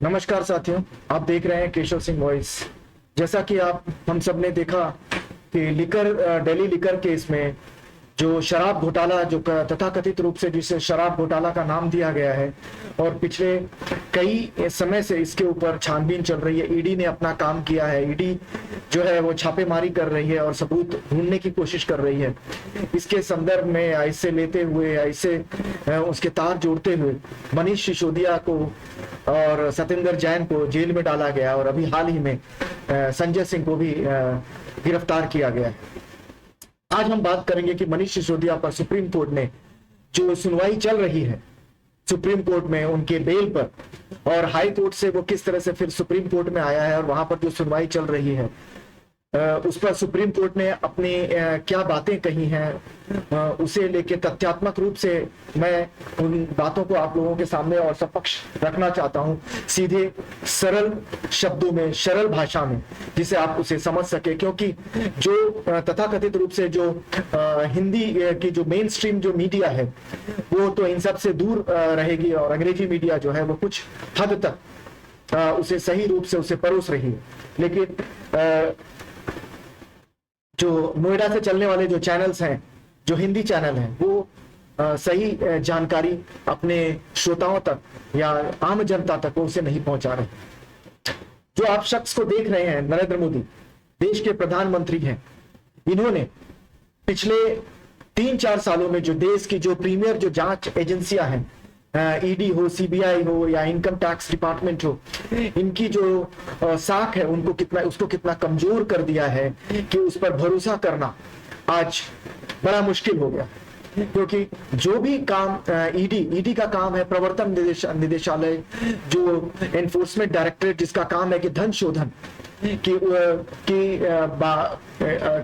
नमस्कार साथियों, आप देख रहे हैं केशव सिंह वॉइस। जैसा कि हम सब ने देखा कि दिल्ली लिकर केस में जो शराब घोटाला जो तथाकथित रूप से जिसे शराब घोटाला का नाम दिया गया है और पिछले कई समय से इसके ऊपर छानबीन चल रही है। ईडी ने अपना काम किया है। ईडी जो है वो छापेमारी कर रही है और सबूत ढूंढने की कोशिश कर रही है। इसके संदर्भ में ऐसे लेते हुए ऐसे उसके तार जोड़ते हुए मनीष सिसोदिया को और सत्येंद्र जैन को जेल में डाला गया और अभी हाल ही में संजय सिंह को भी गिरफ्तार किया गया है। आज हम बात करेंगे कि मनीष सिसोदिया पर सुप्रीम कोर्ट ने जो सुनवाई चल रही है सुप्रीम कोर्ट में उनके बेल पर, और हाई कोर्ट से वो किस तरह से फिर सुप्रीम कोर्ट में आया है और वहां पर जो सुनवाई चल रही है उस पर सुप्रीम कोर्ट ने अपनी क्या बातें कही हैं उसे लेके तथ्यात्मक रूप से मैं उन बातों को आप लोगों के सामने और सपक्ष रखना चाहता हूं, सीधे सरल शब्दों में, सरल भाषा में, जिसे आप उसे समझ सके। क्योंकि जो तथाकथित रूप से जो हिंदी की जो मेन स्ट्रीम जो मीडिया है वो तो इन सब से दूर रहेगी और अंग्रेजी मीडिया जो है वो कुछ हद तक उसे सही रूप से उसे परोस रही है। लेकिन जो नोएडा से चलने वाले जो चैनल्स हैं, जो हिंदी चैनल हैं, वो सही जानकारी अपने श्रोताओं तक या आम जनता तक वो उसे नहीं पहुंचा रहे। जो आप शख्स को देख रहे हैं, नरेंद्र मोदी देश के प्रधानमंत्री हैं। इन्होंने पिछले 3-4 सालों में जो देश की जो प्रीमियर जो जांच एजेंसियां हैं, ईडी हो, सीबीआई हो या इनकम टैक्स डिपार्टमेंट हो, इनकी जो साख है उसको कितना कमजोर कर दिया है कि उस पर भरोसा करना आज बड़ा मुश्किल हो गया। क्योंकि जो भी काम ईडी का काम है, प्रवर्तन निदेशालय जो एनफोर्समेंट डायरेक्टरेट जिसका काम है कि धन शोधन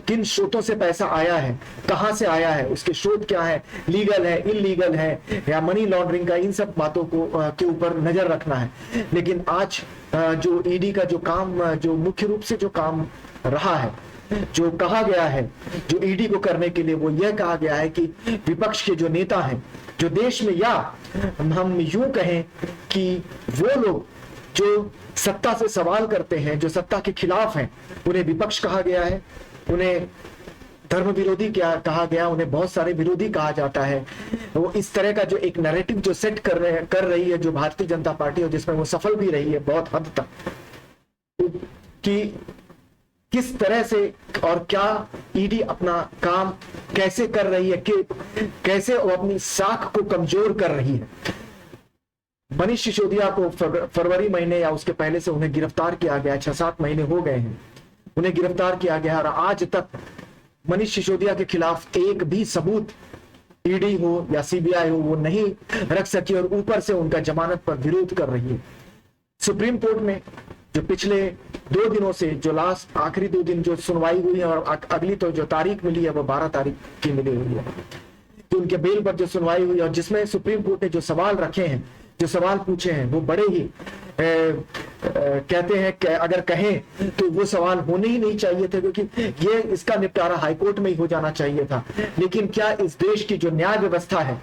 किन स्रोतों से पैसा आया है, कहां से आया है, उसके स्रोत क्या है, लीगल है, इलीगल है या मनी लॉन्ड्रिंग का, इन सब बातों को के ऊपर नजर रखना है। लेकिन आज जो ईडी का जो काम, जो मुख्य रूप से जो काम रहा है, जो कहा गया है जो ईडी को करने के लिए, वो यह कहा गया है कि विपक्ष के जो नेता हैं जो देश में, या हम यूं कहें कि वो लोग जो सत्ता से सवाल करते हैं, जो सत्ता के खिलाफ हैं, उन्हें विपक्ष कहा गया है, उन्हें धर्म विरोधी क्या कहा गया, उन्हें बहुत सारे विरोधी कहा जाता है। वो इस तरह का जो एक नैरेटिव जो सेट कर रही है जो भारतीय जनता पार्टी, और जिसमें वो सफल भी रही है बहुत हद तक, कि किस तरह से और क्या ईडी अपना काम कैसे कर रही है, कि कैसे वो अपनी साख को कमजोर कर रही है। मनीष सिसोदिया को फरवरी महीने या उसके पहले से उन्हें गिरफ्तार किया गया, 6-7 महीने हो गए हैं उन्हें गिरफ्तार किया गया, और आज तक मनीष सिसोदिया के खिलाफ एक भी सबूत ईडी हो या सीबीआई हो वो नहीं रख सकी, और ऊपर से उनका जमानत पर विरोध कर रही है। सुप्रीम कोर्ट में जो पिछले 2 दिनों से जो लास्ट आखिरी 2 दिन जो सुनवाई हुई है, और अगली तो जो तारीख मिली है वो 12 तारीख की मिली हुई है, तो उनके बेल पर जो सुनवाई हुई, और जिसमें सुप्रीम कोर्ट ने जो सवाल रखे हैं, जो सवाल पूछे हैं, वो बड़े ही कहते हैं अगर कहें तो वो सवाल होने ही नहीं चाहिए थे, क्योंकि ये इसका निपटारा हाईकोर्ट में ही हो जाना चाहिए था। लेकिन क्या इस देश की जो न्याय व्यवस्था है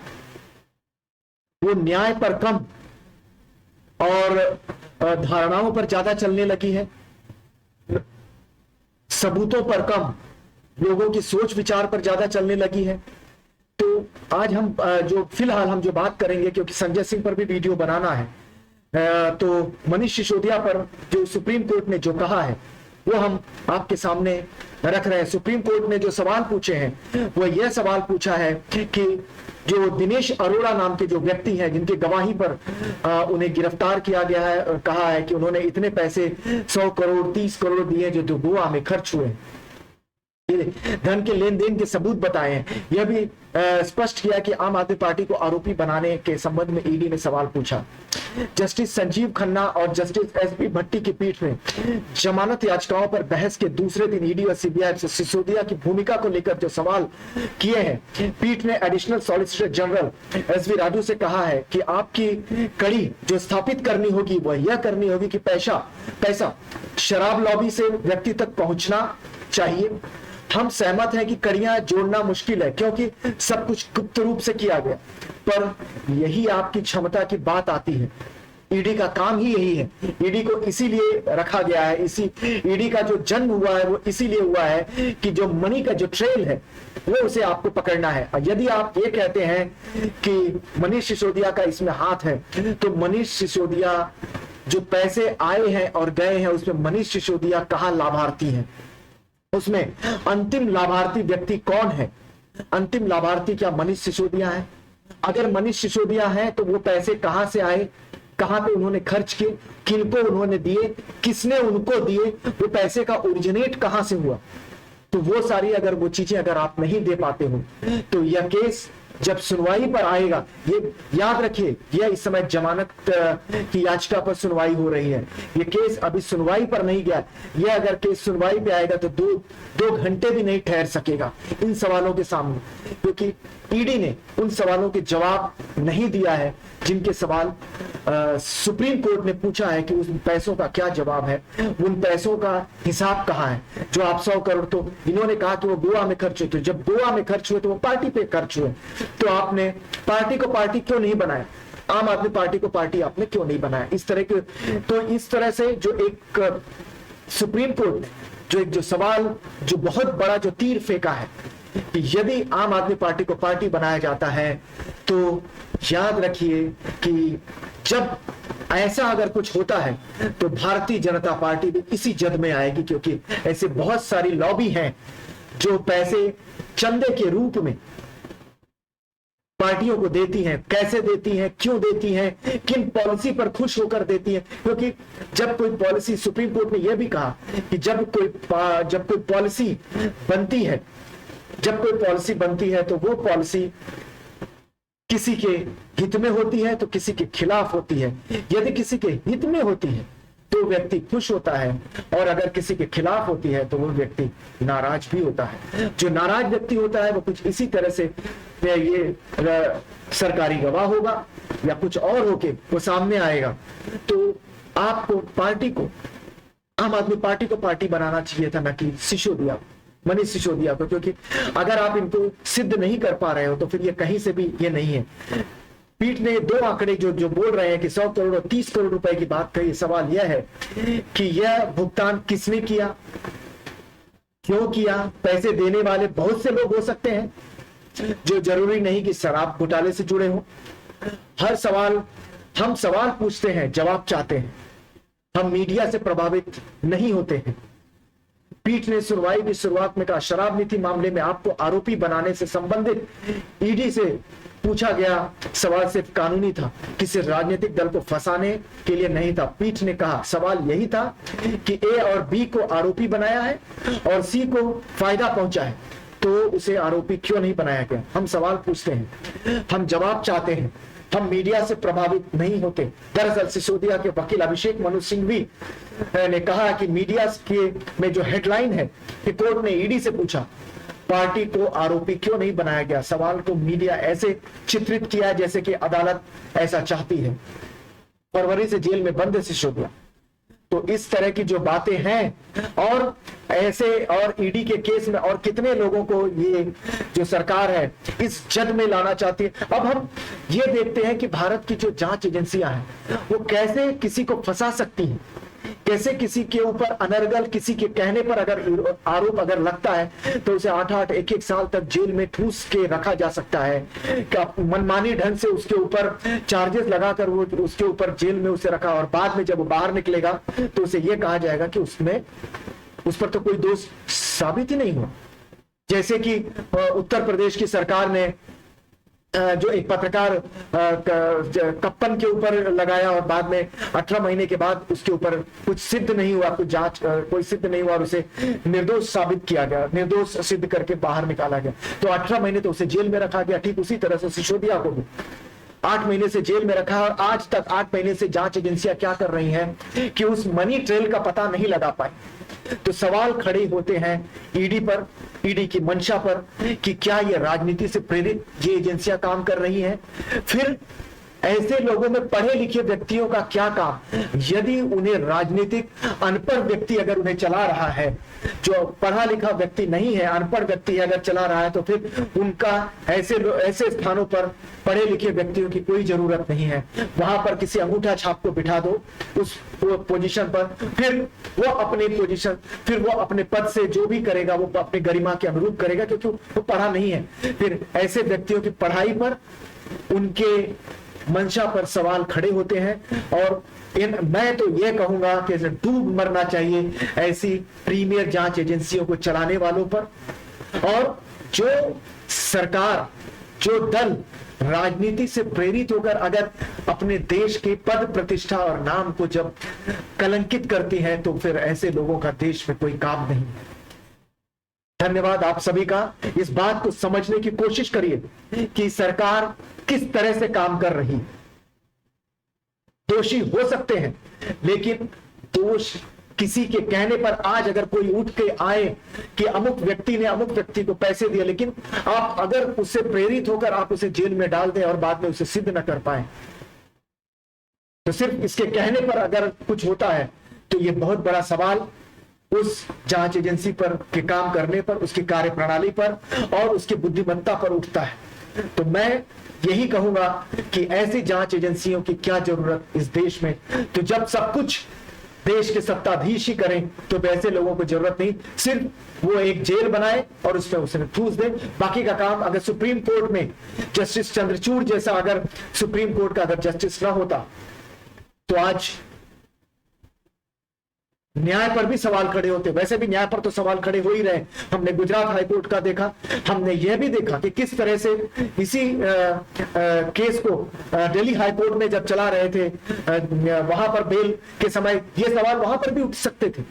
वो न्याय पर कम और धारणाओं पर ज्यादा चलने लगी है, सबूतों पर कम, लोगों की सोच विचार पर ज्यादा चलने लगी है? तो आज हम जो फिलहाल हम जो बात करेंगे, क्योंकि संजय सिंह पर भी वीडियो बनाना है, तो मनीष सिसोदिया पर जो सुप्रीम कोर्ट ने जो कहा है वो हम आपके सामने रख रहे हैं। सुप्रीम कोर्ट ने जो सवाल पूछे हैं वो यह सवाल पूछा है कि जो दिनेश अरोड़ा नाम के जो व्यक्ति हैं, जिनके गवाही पर उन्हें गिरफ्तार किया गया है, और कहा है कि उन्होंने इतने पैसे 100 करोड़ 30 करोड़ दिए जो गोवा में खर्च हुए, धन के लेन देन के सबूत बताए हैं। यह भी स्पष्ट किया कि आम आदमी पार्टी को आरोपी बनाने के संबंध में ईडी ने सवाल पूछा। जस्टिस संजीव खन्ना और जस्टिस एसपी भट्टी की पीठ में जमानत याचिकाओं पर बहस के दूसरे दिन ईडी और सीबीआई से सिसोदिया की भूमिका को लेकर जो सवाल किए हैं, पीठ ने additional solicitor general S V Raju से कहा है कि आपकी कड़ी जो स्थापित करनी होगी वह यह करनी होगी कि पैसा शराब लॉबी से व्यक्ति तक पहुंचना चाहिए। हम सहमत हैं कि कड़ियां जोड़ना मुश्किल है क्योंकि सब कुछ गुप्त रूप से किया गया, पर यही आपकी क्षमता की बात आती है ईडी का काम ही यही है। ईडी को इसीलिए रखा गया है, इसी ईडी का जो जन्म हुआ है वो इसीलिए हुआ है कि जो मनी का जो ट्रेल है वो उसे आपको पकड़ना है। और यदि आप ये कहते हैं कि मनीष सिसोदिया का इसमें हाथ है, तो मनीष सिसोदिया जो पैसे आए हैं और गए हैं उसमें मनीष सिसोदिया कहाँ लाभार्थी हैं? उसमें अंतिम लाभार्थी व्यक्ति कौन है? अंतिम लाभार्थी क्या मनीष सिसोदिया है? अगर मनीष सिसोदिया है तो वो पैसे कहां से आए, कहां पे उन्होंने खर्च किए, किनको उन्होंने दिए, किसने उनको दिए, वो पैसे का ओरिजिनेट कहां से हुआ? तो वो सारी अगर वो चीजें अगर आप नहीं दे पाते हो तो यह केस जब सुनवाई पर आएगा, ये याद रखिए, यह इस समय जमानत की याचिका पर सुनवाई हो रही है। ये केस अभी सुनवाई पर नहीं गया। यह अगर केस सुनवाई पे आएगा तो दो घंटे भी नहीं ठहर सकेगा इन सवालों के सामने, क्योंकि ईडी ने उन सवालों के जवाब नहीं दिया है जिनके सवाल सुप्रीम कोर्ट ने पूछा है कि उस पैसों का क्या जवाब है, उन पैसों का हिसाब कहाँ है। जो आप 100 करोड़, तो इन्होंने कहा कि वो गोवा में खर्च हुए, तो जब गोवा में खर्च हुए तो वो पार्टी पे खर्च हुए, तो आपने पार्टी को पार्टी क्यों नहीं बनाया? आम आदमी पार्टी को पार्टी आपने क्यों नहीं बनाया? इस तरह के, तो इस तरह से जो एक सुप्रीम कोर्ट ने जो सवाल, जो बहुत बड़ा जो तीर फेंका है कि यदि आम आदमी पार्टी को पार्टी बनाया जाता है तो याद रखिए कि जब ऐसा अगर कुछ होता है तो भारतीय जनता पार्टी भी इसी जद में आएगी, क्योंकि ऐसे बहुत सारी लॉबी हैं जो पैसे चंदे के रूप में पार्टियों को देती हैं। कैसे देती हैं, क्यों देती हैं, किन पॉलिसी पर खुश होकर देती हैं? क्योंकि जब कोई पॉलिसी, सुप्रीम कोर्ट ने यह भी कहा कि जब कोई पॉलिसी बनती है, जब कोई पॉलिसी बनती है तो वो पॉलिसी किसी के हित में होती है तो किसी के खिलाफ होती है। यदि किसी के हित में होती है तो व्यक्ति खुश होता है, और अगर किसी के खिलाफ होती है तो वो व्यक्ति नाराज भी होता है। जो नाराज व्यक्ति होता है वो कुछ इसी तरह से ये सरकारी गवाह होगा या कुछ और होके वो सामने आएगा। तो आपको पार्टी को, आम आदमी पार्टी को पार्टी बनाना चाहिए था, ना कि सिसोदिया, मनीष सिसोदिया को, क्योंकि अगर आप इनको सिद्ध नहीं कर पा रहे हो तो फिर ये कहीं से भी ये नहीं है। पीठ ने दो आंकड़े जो बोल रहे हैं कि 100 करोड़ और 30 करोड़ रुपए की बात कही। सवाल यह है कि यह भुगतान किसने किया, क्यों किया? पैसे देने वाले बहुत से लोग हो सकते हैं, जो जरूरी नहीं कि शराब घोटाले से जुड़े हो। हर सवाल, हम सवाल पूछते हैं, जवाब चाहते हैं, हम मीडिया से प्रभावित नहीं होते हैं। पीठ ने सुनवाई की शुरुआत में कहा, शराब नीति मामले में आपको आरोपी बनाने से संबंधित ईडी से पूछा गया सवाल सिर्फ कानूनी था, किसी राजनीतिक दल को फंसाने के लिए नहीं था। पीठ ने कहा सवाल यही था कि ए और बी को आरोपी बनाया है और सी को फायदा पहुंचा है, तो उसे आरोपी क्यों नहीं बनाया गया? हम सवाल पूछते हैं, हम जवाब चाहते हैं, हम मीडिया से प्रभावित नहीं होते। दरअसल सिसोदिया के वकील अभिषेक मनु सिंघवी ने कहा कि मीडिया के में जो हेडलाइन है कि कोर्ट ने ईडी से पूछा पार्टी को आरोपी क्यों नहीं बनाया गया, सवाल को मीडिया ऐसे चित्रित किया जैसे कि अदालत ऐसा चाहती है। फरवरी से जेल में बंद है सिसोदिया। तो इस तरह की जो बातें हैं, और ऐसे और ईडी के केस में और कितने लोगों को ये जो सरकार है इस जद में लाना चाहती है। अब हम ये देखते हैं कि भारत की जो जांच एजेंसियां हैं वो कैसे किसी को फंसा सकती हैं, कैसे किसी के ऊपर अनर्गल, किसी के कहने पर अगर आरोप अगर लगता है तो उसे 8-8, 1-1 साल तक जेल में ठूस के रखा जा सकता है। मनमानी ढंग से उसके ऊपर चार्जेस लगाकर वो उसके ऊपर जेल में उसे रखा, और बाद में जब वो बाहर निकलेगा तो उसे ये कहा जाएगा कि उस पर तो कोई दोष साबित ही नहीं हुआ। जैसे कि उत्तर प्रदेश की सरकार ने जो एक पत्रकार कप्पन के ऊपर लगाया और बाद में 18 महीने के बाद उसके ऊपर कुछ सिद्ध नहीं हुआ, कुछ जांच कोई सिद्ध नहीं हुआ और उसे निर्दोष साबित किया गया, निर्दोष सिद्ध करके बाहर निकाला गया, तो 18 महीने तो उसे जेल में रखा गया। ठीक उसी तरह से सिसोदिया को भी 8 महीने से जेल में रखा, और आज तक 8 महीने से जांच एजेंसियां क्या कर रही हैं कि उस मनी ट्रेल का पता नहीं लगा पाई। तो सवाल खड़े होते हैं ईडी पर, ईडी की मंशा पर कि क्या ये राजनीति से प्रेरित ये एजेंसियां काम कर रही हैं। फिर ऐसे लोगों में पढ़े लिखे व्यक्तियों का क्या काम? यदि उन्हें राजनीतिक अनपढ़ व्यक्ति अगर उन्हें चला रहा है, जो पढ़ा लिखा व्यक्ति नहीं है, अनपढ़ व्यक्ति अगर चला रहा है, तो फिर उनका ऐसे स्थानों पर पढ़े लिखे व्यक्तियों की कोई जरूरत नहीं है। वहां पर किसी अंगूठा छाप को बिठा दो उस पोजीशन पर, फिर वो अपने पोजीशन, फिर वो अपने पद से जो भी करेगा वो अपनी गरिमा के अनुरूप करेगा, क्योंकि वो पढ़ा नहीं है। फिर ऐसे व्यक्तियों की पढ़ाई पर, उनके मंशा पर सवाल खड़े होते हैं। और मैं तो यह कहूंगा कि डूब मरना चाहिए ऐसी प्रीमियर जांच एजेंसियों को चलाने वालों पर। और जो सरकार, जो दल राजनीति से प्रेरित होकर अगर अपने देश के पद प्रतिष्ठा और नाम को जब कलंकित करती है, तो फिर ऐसे लोगों का देश में कोई काम नहीं है। धन्यवाद आप सभी का। इस बात को समझने की कोशिश करिए कि सरकार किस तरह से काम कर रही है। दोषी हो सकते हैं, लेकिन दोष किसी के कहने पर आज अगर कोई उठ के आए कि अमुक व्यक्ति ने अमुक व्यक्ति को पैसे दिए, लेकिन आप अगर उससे प्रेरित होकर आप उसे जेल में डाल दें और बाद में उसे सिद्ध न कर पाए, तो सिर्फ इसके कहने पर अगर कुछ होता है, तो यह बहुत बड़ा सवाल उस जांच एजेंसी पर के काम करने पर, उसकी कार्यप्रणाली पर और उसकी बुद्धिमत्ता पर उठता है। तो मैं यही कहूंगा कि ऐसी जांच एजेंसियों की क्या जरूरत इस देश में। तो जब सब कुछ देश के सत्ताधीश ही करें, तो वैसे लोगों को जरूरत नहीं, सिर्फ वो एक जेल बनाए और उसमें उसे ठूस दे। बाकी का काम, अगर सुप्रीम कोर्ट में जस्टिस चंद्रचूड़ जैसा अगर सुप्रीम कोर्ट का अगर जस्टिस ना होता, तो आज न्याय पर भी सवाल खड़े होते। वैसे भी न्याय पर तो सवाल खड़े हो ही रहे। हमने गुजरात हाईकोर्ट का देखा, हमने यह भी देखा कि किस तरह से इसी केस को दिल्ली हाईकोर्ट में जब चला रहे थे, वहां पर बेल के समय ये सवाल वहां पर भी उठ सकते थे।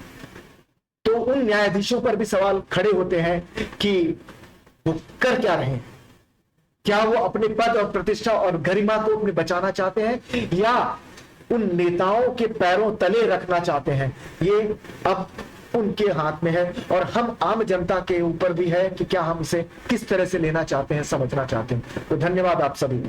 तो उन न्यायाधीशों पर भी सवाल खड़े होते हैं कि वो कर क्या रहे हैं। क्या वो अपने पद और प्रतिष्ठा और गरिमा को अपने बचाना चाहते हैं, या उन नेताओं के पैरों तले रखना चाहते हैं? ये अब उनके हाथ में है। और हम आम जनता के ऊपर भी है कि क्या हम इसे किस तरह से लेना चाहते हैं, समझना चाहते हैं। तो धन्यवाद आप सभी।